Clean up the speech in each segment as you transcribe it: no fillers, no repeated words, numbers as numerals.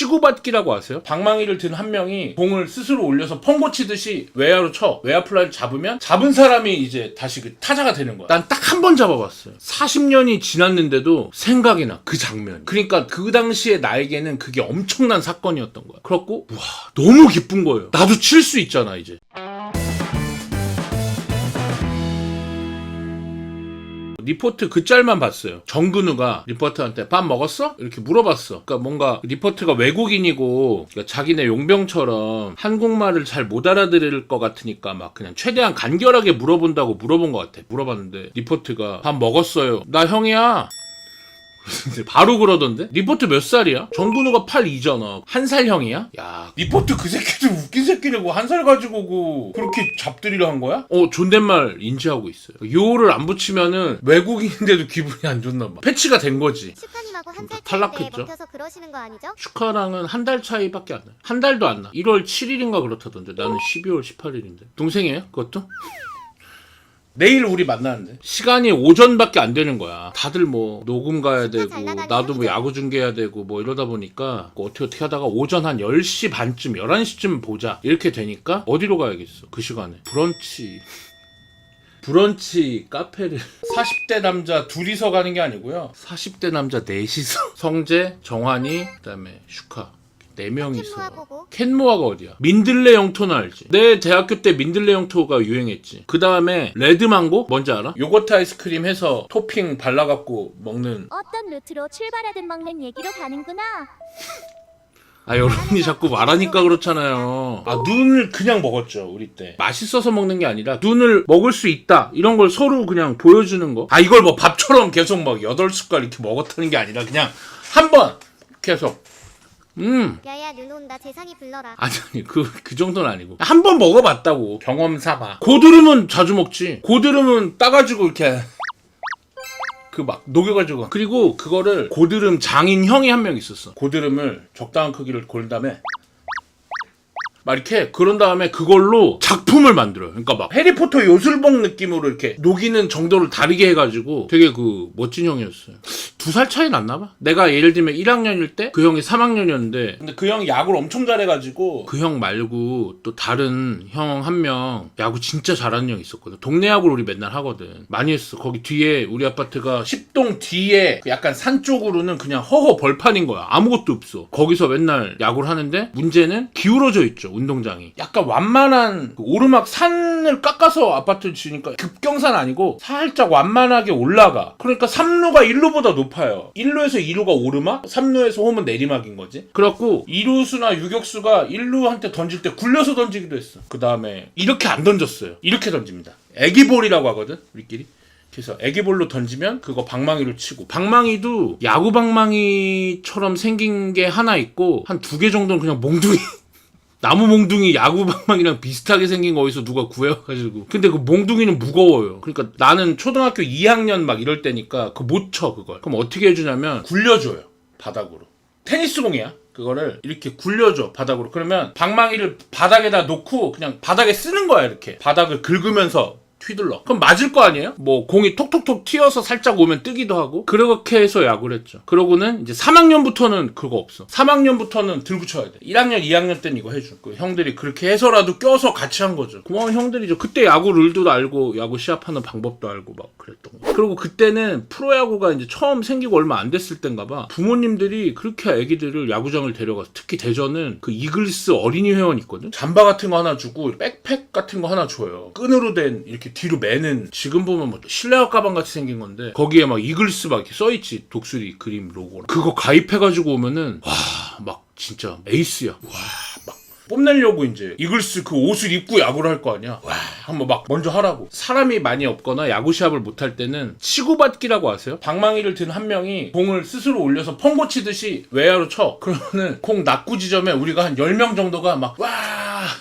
치고받기라고 아세요? 방망이를 든 한 명이 공을 스스로 올려서 펑고 치듯이 외야로 쳐. 외야 플라이를 잡으면 잡은 사람이 이제 다시 그 타자가 되는 거야. 난 딱 한 번 잡아봤어요. 40년이 지났는데도 생각이 나. 그 장면. 그러니까 그 당시에 나에게는 그게 엄청난 사건이었던 거야. 그렇고 와 너무 기쁜 거예요. 나도 칠 수 있잖아 이제. 리포트 그 짤만 봤어요. 정근우가 리포트한테 밥 먹었어? 이렇게 물어봤어. 그러니까 뭔가 리포트가 외국인이고 그러니까 자기네 용병처럼 한국말을 잘 못 알아들을 것 같으니까 막 그냥 최대한 간결하게 물어본다고 물어본 것 같아. 물어봤는데 리포트가 밥 먹었어요. 나 형이야. 바로 그러던데? 리포트 몇 살이야? 정근우가 82잖아. 한 살 형이야? 야, 리포트 그 새끼도 웃긴 새끼라고 한 살 가지고 그렇게 잡들이를 한 거야? 존댓말 인지하고 있어요. 요를 안 붙이면은 외국인인데도 기분이 안 좋나 봐. 패치가 된 거지. 슈카님하고 한 살 탈락했죠. 차이인데 먹혀서 그러시는 거 아니죠? 슈카랑은 한 달 차이밖에 안 나요. 한 달도 안 나. 1월 7일인가 그렇다던데. 나는 12월 18일인데. 동생이에요? 그것도? 내일 우리 만나는데 시간이 오전밖에 안 되는 거야. 다들 뭐 녹음 가야 되고 나도 뭐 야구 중계해야 되고 뭐 이러다 보니까 어떻게 하다가 오전 한 10시 반쯤 11시쯤 보자 이렇게 되니까 어디로 가야겠어 그 시간에. 브런치 카페를 40대 남자 둘이서 가는 게 아니고요 40대 남자 넷이서 성재, 정환이, 그다음에 슈카 4명이서. 캔모아가 어디야? 민들레 영토는 알지? 내 대학교 때 민들레 영토가 유행했지. 그 다음에 레드망고? 뭔지 알아? 요거트 아이스크림 해서 토핑 발라갖고 먹는. 어떤 루트로 출발하든 먹는 얘기로 가는구나. 여러분이 자꾸 말하니까 그렇잖아요. 눈을 그냥 먹었죠 우리 때. 맛있어서 먹는 게 아니라 눈을 먹을 수 있다 이런 걸 서로 그냥 보여주는 거. 이걸 뭐 밥처럼 계속 막 8숟갈 이렇게 먹었다는 게 아니라 그냥 한 번 계속 야야 눈 온다 재상이 불러라. 아니 그 정도는 아니고 한 번 먹어봤다고. 경험 삼아. 고드름은 자주 먹지. 고드름은 따가지고 이렇게 그 막 녹여가지고. 그리고 그거를 고드름 장인 형이 한 명 있었어. 고드름을 적당한 크기를 고른 다음에 막 이렇게 그런 다음에 그걸로 작품을 만들어요. 그러니까 막 해리포터 요술봉 느낌으로 이렇게 녹이는 정도를 다르게 해가지고 되게 그 멋진 형이었어요. 2살 차이 났나 봐. 내가 예를 들면 1학년일 때 그 형이 3학년이었는데 근데 그 형이 야구를 엄청 잘해가지고 그 형 말고 또 다른 형 한 명 야구 진짜 잘하는 형이 있었거든. 동네 야구를 우리 맨날 하거든. 많이 했어. 거기 뒤에 우리 아파트가 10동 뒤에 약간 산 쪽으로는 그냥 허허 벌판인 거야. 아무것도 없어. 거기서 맨날 야구를 하는데 문제는 기울어져 있죠. 운동장이 약간 완만한 그 오르막 산을 깎아서 아파트를 지으니까 급경사는 아니고 살짝 완만하게 올라가. 그러니까 3루가 1루보다 높아요. 1루에서 2루가 오르막, 3루에서 홈은 내리막인 거지. 그래갖고 2루수나 유격수가 1루한테 던질 때 굴려서 던지기도 했어. 그 다음에 이렇게 안 던졌어요. 이렇게 던집니다. 애기볼이라고 하거든 우리끼리. 그래서 애기볼로 던지면 그거 방망이로 치고, 방망이도 야구 방망이처럼 생긴 게 하나 있고 한 2개 정도는 그냥 몽둥이 나무 몽둥이 야구 방망이랑 비슷하게 생긴 거 어디서 누가 구해와가지고. 근데 그 몽둥이는 무거워요. 그러니까 나는 초등학교 2학년 막 이럴 때니까 못 쳐 그걸. 그럼 어떻게 해주냐면 굴려줘요 바닥으로. 테니스공이야. 그거를 이렇게 굴려줘 바닥으로. 그러면 방망이를 바닥에다 놓고 그냥 바닥에 쓰는 거야. 이렇게 바닥을 긁으면서 휘둘러. 그럼 맞을 거 아니에요? 뭐 공이 톡톡톡 튀어서 살짝 오면 뜨기도 하고. 그렇게 해서 야구를 했죠. 그러고는 이제 3학년부터는 그거 없어. 3학년부터는 들고 쳐야 돼. 1학년 2학년 때는 이거 해줘. 그 형들이 그렇게 해서라도 껴서 같이 한 거죠. 고마운 형들이죠. 그때 야구 룰도 알고 야구 시합하는 방법도 알고 막 그랬던 거. 그리고 그때는 프로야구가 이제 처음 생기고 얼마 안 됐을 땐가 봐. 부모님들이 그렇게 애기들을 야구장을 데려가서, 특히 대전은 그 이글스 어린이 회원 있거든. 잠바 같은 거 하나 주고 백팩 같은 거 하나 줘요. 끈으로 된 이렇게 뒤로 매는. 지금 보면 뭐 실내화 가방 같이 생긴 건데 거기에 막 이글스 막 이렇게 써있지. 독수리 그림 로고로. 그거 가입해가지고 오면은 와 막 진짜 에이스야. 와 막 뽐내려고 이제 이글스 그 옷을 입고 야구를 할 거 아니야. 와 한번 막 먼저 하라고. 사람이 많이 없거나 야구 시합을 못 할 때는 치고받기라고 아세요? 방망이를 든 한 명이 공을 스스로 올려서 펑고 치듯이 외야로 쳐. 그러면은 공 낙구 지점에 우리가 한 10명 정도가 막 와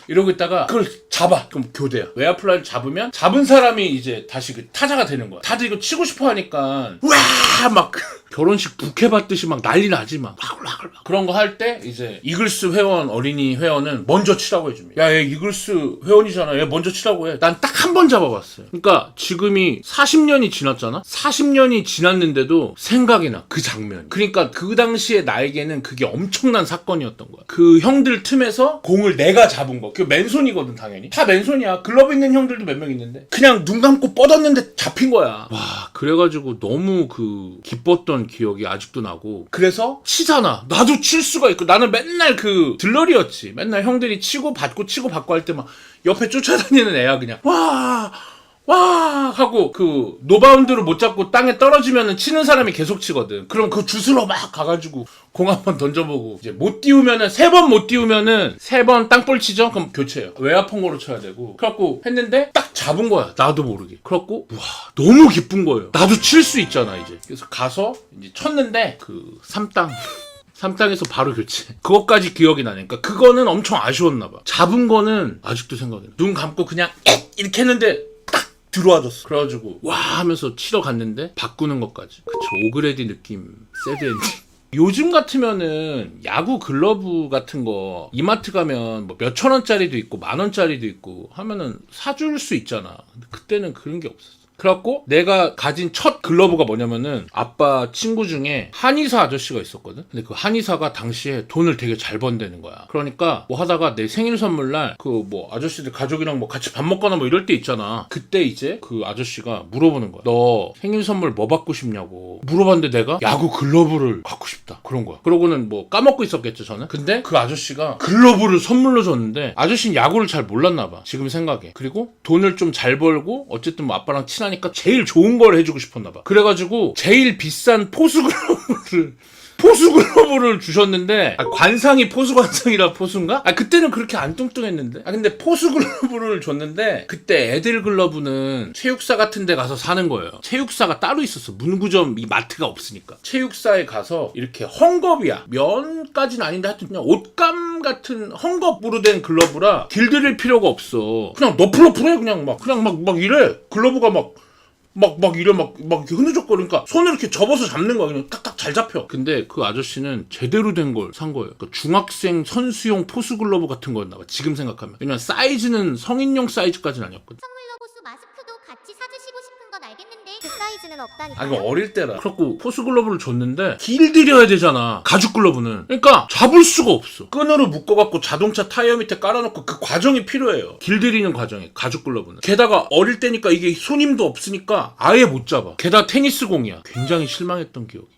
이러고 있다가 그걸 잡아. 그럼 교대야. 외야 플라이를 잡으면 잡은 사람이 이제 다시 그 타자가 되는 거야. 다들 이거 치고 싶어 하니까 와 막 결혼식 부케 받듯이 막 난리 나지 막 그런 거 할 때 이제 이글스 회원 어린이 회원은 먼저 치라고 해줍니다. 야, 얘 이글스 회원이잖아. 얘 먼저 치라고 해. 난 딱 한 번 잡아봤어요. 그러니까 지금이 40년이 지났잖아. 40년이 지났는데도 생각이 나, 그 장면. 그러니까 그 당시에 나에게는 그게 엄청난 사건이었던 거야. 그 형들 틈에서 공을 내가 잡은 거. 그 맨손이거든 당연히. 다 맨손이야. 글러브 있는 형들도 몇 명 있는데 그냥 눈 감고 뻗었는데 잡힌 거야. 와, 그래가지고 너무 그 기뻤던 기억이 아직도 나고. 그래서 치잖아. 나도 칠 수가 있고. 나는 맨날 그 들러리였지. 맨날 형들이 치고 받고 치고 받고 할 때 막 옆에 쫓아다니는 애야. 그냥 와 하고 그 노바운드를 못 잡고 땅에 떨어지면은 치는 사람이 계속 치거든. 그럼 그 주스로 막 가가지고 공 한 번 던져보고 이제 못 띄우면은 3번 못 띄우면은 3번 땅볼 치죠? 그럼 교체해요. 외야펑고로 쳐야 되고. 그래갖고 했는데 딱 잡은 거야. 나도 모르게. 그래갖고 와, 너무 기쁜 거예요. 나도 칠 수 있잖아 이제. 그래서 가서 이제 쳤는데 그 3땅에서 바로 교체. 그것까지 기억이 나네. 그러니까 그거는 엄청 아쉬웠나 봐. 잡은 거는 아직도 생각이 나. 눈 감고 그냥 이렇게 했는데 들어와줬어. 그래가지고 와 하면서 치러 갔는데 바꾸는 것까지. 그쵸, 오그레디 느낌. 새드 엔딩. 요즘 같으면은 야구 글러브 같은 거 이마트 가면 뭐 몇천 원짜리도 있고 만 원짜리도 있고 하면은 사줄 수 있잖아. 근데 그때는 그런 게 없었어. 그래갖고 내가 가진 첫 글러브가 뭐냐면은 아빠 친구 중에 한의사 아저씨가 있었거든. 근데 그 한의사가 당시에 돈을 되게 잘 번다는 거야. 그러니까 뭐 하다가 내 생일 선물날 그 뭐 아저씨들 가족이랑 뭐 같이 밥 먹거나 뭐 이럴 때 있잖아. 그때 이제 그 아저씨가 물어보는 거야. 너 생일 선물 뭐 받고 싶냐고 물어봤는데 내가 야구 글러브를 갖고 싶다 그런 거야. 그러고는 뭐 까먹고 있었겠죠 저는. 근데 그 아저씨가 글러브를 선물로 줬는데 아저씨는 야구를 잘 몰랐나 봐 지금 생각에. 그리고 돈을 좀 잘 벌고 어쨌든 뭐 아빠랑 친한 니까 제일 좋은 걸 해주고 싶었나 봐. 그래가지고 제일 비싼 포수 글러브를 주셨는데 관상이 포수 관상이라 포수인가? 그때는 그렇게 안 뚱뚱했는데. 근데 포수 글러브를 줬는데 그때 애들 글러브는 체육사 같은 데 가서 사는 거예요. 체육사가 따로 있었어. 문구점 이 마트가 없으니까. 체육사에 가서 이렇게 헝겊이야. 면까지는 아닌데 하여튼 그냥 옷감 같은 헝겊으로 된 글러브라 길들일 필요가 없어. 그냥 너플너플해. 그냥 막 이래. 글러브가 막 이래 막 이렇게 흐느적거리니까 손을 이렇게 접어서 잡는 거야. 그냥 딱딱 잘 잡혀. 근데 그 아저씨는 제대로 된 걸 산 거예요. 그러니까 중학생 선수용 포수 글러브 같은 거였나 봐 지금 생각하면. 왜냐면 사이즈는 성인용 사이즈까지는 아니었거든. 선물 로고스 마스크도 같이 사주시고 싶은 건 알겠는데 그 사이즈는 없다니까. 이거 어릴 때라. 그래갖고 포수 글러브를 줬는데 길들여야 되잖아 가죽 글러브는. 그러니까 잡을 수가 없어. 끈으로 묶어갖고 자동차 타이어 밑에 깔아놓고 그 과정이 필요해요. 길들이는 과정이 가죽 글러브는. 게다가 어릴 때니까 이게 손님도 없으니까 아예 못 잡아. 게다가 테니스공이야. 굉장히 실망했던 기억이.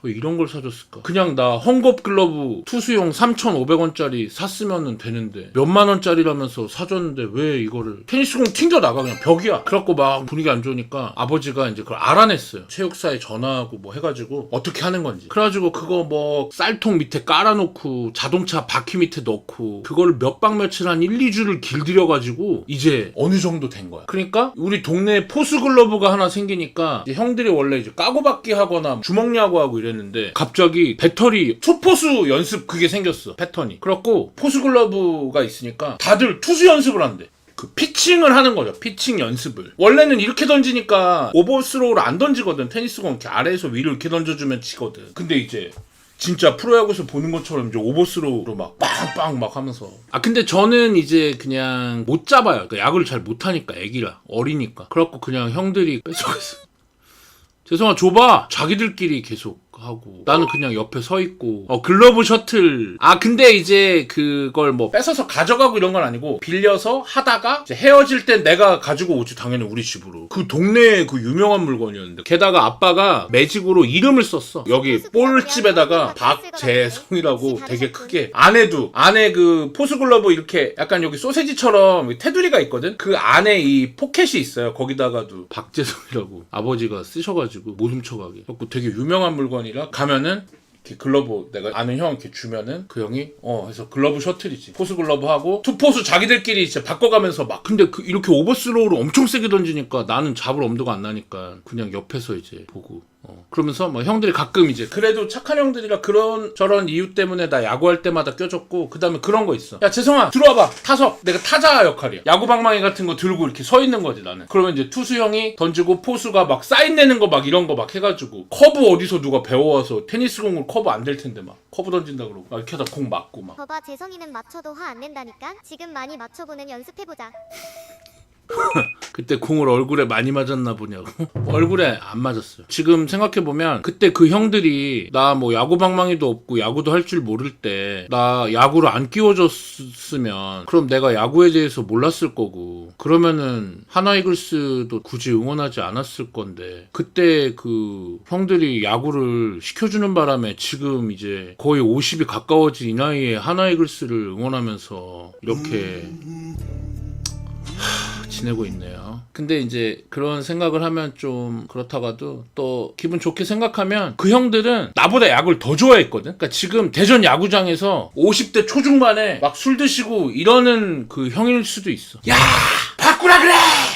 왜 이런 걸 사줬을까? 그냥 나 헝겊 글러브 투수용 3,500원짜리 샀으면 되는데 몇만 원짜리라면서 사줬는데 왜 이거를. 테니스공 튕겨나가 그냥 벽이야. 그래갖고 막 분위기 안 좋으니까 아버지가 이제 그걸 알아냈어요. 체육사에 전화하고 뭐 해가지고 어떻게 하는 건지. 그래가지고 그거 뭐 쌀통 밑에 깔아놓고 자동차 바퀴 밑에 넣고 그걸 몇 박 며칠 한 1, 2주를 길들여가지고 이제 어느 정도 된 거야. 그러니까 우리 동네에 포수 글러브가 하나 생기니까 이제 형들이 원래 이제 까고받기 하거나 주먹야구 하고 이랬는데 갑자기 배터리 투포수 연습 그게 생겼어. 패턴이. 그래갖고 포수 글러브가 있으니까 다들 투수 연습을 한대. 그 피칭을 하는 거죠. 피칭 연습을. 원래는 이렇게 던지니까 오버스로우를 안 던지거든. 테니스공 이렇게 아래에서 위로 이렇게 던져주면 치거든. 근데 이제 진짜 프로야구에서 보는 것처럼 이제 오버스로우로 막 빵빵 막 하면서. 근데 저는 이제 그냥 못 잡아요. 그러니까 야구를 잘 못하니까 애기라 어리니까. 그래갖고 그냥 형들이 뺏어갔어. 죄송아 줘봐. 자기들끼리 계속 하고 나는 그냥 옆에 서 있고. 글러브 셔틀. 근데 이제 그걸 뭐 뺏어서 가져가고 이런 건 아니고 빌려서 하다가 이제 헤어질 땐 내가 가지고 오지 당연히 우리 집으로. 그 동네에 그 유명한 물건이었는데 게다가 아빠가 매직으로 이름을 썼어. 여기 볼집에다가 박재성이라고 되게 크게. 안에 그 포수 글러브 이렇게 약간 여기 소세지처럼 테두리가 있거든. 그 안에 이 포켓이 있어요. 거기다가도 박재성이라고 아버지가 쓰셔가지고 못 훔쳐가게. 그래서 되게 유명한 물건이 가면은 이렇게 글러브 내가 아는 형 이렇게 주면은 그 형이 해서 글러브 셔틀이지. 포수 글러브 하고 투포수 자기들끼리 이제 바꿔가면서 막. 근데 이렇게 오버스로우로 엄청 세게 던지니까 나는 잡을 엄두가 안 나니까 그냥 옆에서 이제 보고 그러면서 뭐 형들이 가끔 이제 그래도 착한 형들이라 그런 저런 이유 때문에 나 야구할 때마다 껴줬고, 그 다음에 그런 거 있어. 야 재성아 들어와봐. 타석. 내가 타자 역할이야. 야구방망이 같은 거 들고 이렇게 서 있는 거지 나는. 그러면 이제 투수 형이 던지고 포수가 막 사인 내는 거 막 이런 거 막 해가지고, 커브 어디서 누가 배워와서 테니스 공을 커브 안 될 텐데 막 커브 던진다 그러고 막 이렇게 하다 공 맞고 막. 봐봐, 재성이는 맞춰도 화 안 낸다니까. 지금 많이 맞춰보는 연습해보자. 그때 공을 얼굴에 많이 맞았나 보냐고. 얼굴에 안 맞았어요. 지금 생각해보면 그때 그 형들이 나 뭐 야구 방망이도 없고 야구도 할 줄 모를 때 나 야구를 안 끼워줬으면 그럼 내가 야구에 대해서 몰랐을 거고, 그러면은 하나 이글스도 굳이 응원하지 않았을 건데, 그때 그 형들이 야구를 시켜주는 바람에 지금 이제 거의 50이 가까워진 이 나이에 하나 이글스를 응원하면서 이렇게 지내고 있네요. 근데 이제 그런 생각을 하면 좀 그렇다가도 또 기분 좋게 생각하면 그 형들은 나보다 야구를 더 좋아했거든. 그러니까 지금 대전 야구장에서 50대 초중반에 막 술 드시고 이러는 그 형일 수도 있어. 야 바꾸라 그래!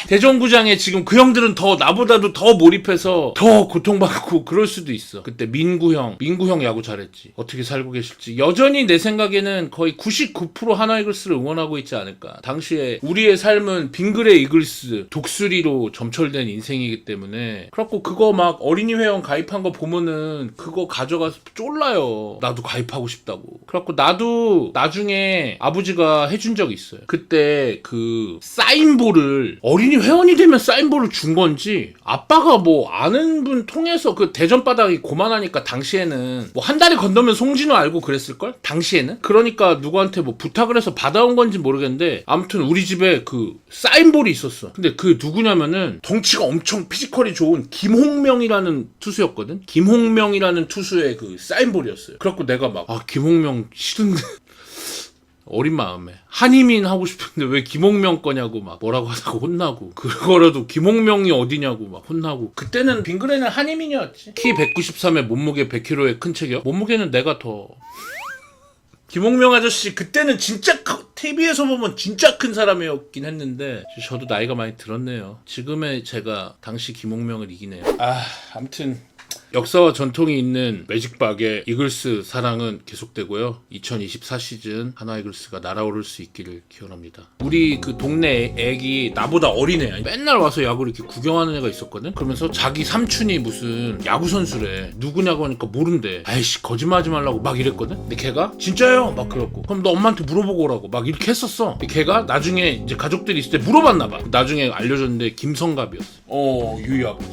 대전구장에 지금 그 형들은 더 나보다도 더 몰입해서 더 고통받고 그럴 수도 있어. 그때 민구 형 야구 잘했지. 어떻게 살고 계실지. 여전히 내 생각에는 거의 99% 하나 이글스를 응원하고 있지 않을까. 당시에 우리의 삶은 빙그레 이글스 독수리로 점철된 인생이기 때문에, 그래갖고 그거 막 어린이 회원 가입한 거 보면은 그거 가져가서 쫄라요. 나도 가입하고 싶다고. 그래갖고 나도 나중에 아버지가 해준 적이 있어요. 그때 그 사인볼을 어린이 회원이 되면 사인볼을 준 건지, 아빠가 뭐 아는 분 통해서, 그 대전 바닥이 고만하니까 당시에는 뭐 한 달에 건너면 송진호 알고 그랬을걸? 당시에는? 그러니까 누구한테 뭐 부탁을 해서 받아온 건지 모르겠는데, 아무튼 우리 집에 그 사인볼이 있었어. 근데 그 누구냐면은 덩치가 엄청 피지컬이 좋은 김홍명이라는 투수였거든? 김홍명이라는 투수의 그 사인볼이었어요. 그래갖고 내가 막 김홍명 싫은데 어린 마음에 한희민 하고 싶은데 왜 김홍명 거냐고 막 뭐라고 하다가 혼나고, 그거라도 김홍명이 어디냐고 막 혼나고. 그때는 빙그레는 한희민이었지. 키 193에 몸무게 100kg의 큰 체격. 몸무게는 내가 더. 김홍명 아저씨 그때는 진짜 TV에서 보면 진짜 큰 사람이었긴 했는데, 저도 나이가 많이 들었네요. 지금의 제가 당시 김홍명을 이기네요. 아무튼 역사와 전통이 있는 매직박의 이글스 사랑은 계속되고요. 2024 시즌 하나 이글스가 날아오를 수 있기를 기원합니다. 우리 그 동네 애기 나보다 어린애 맨날 와서 야구를 이렇게 구경하는 애가 있었거든. 그러면서 자기 삼촌이 무슨 야구 선수래. 누구냐고 하니까 모른대. 아이씨 거짓말하지 말라고 막 이랬거든. 근데 걔가 진짜요? 막 그랬고, 그럼 너 엄마한테 물어보고 오라고 막 이렇게 했었어. 근데 걔가 나중에 이제 가족들이 있을 때 물어봤나 봐. 나중에 알려줬는데 김성갑이었어. 유희 아버지.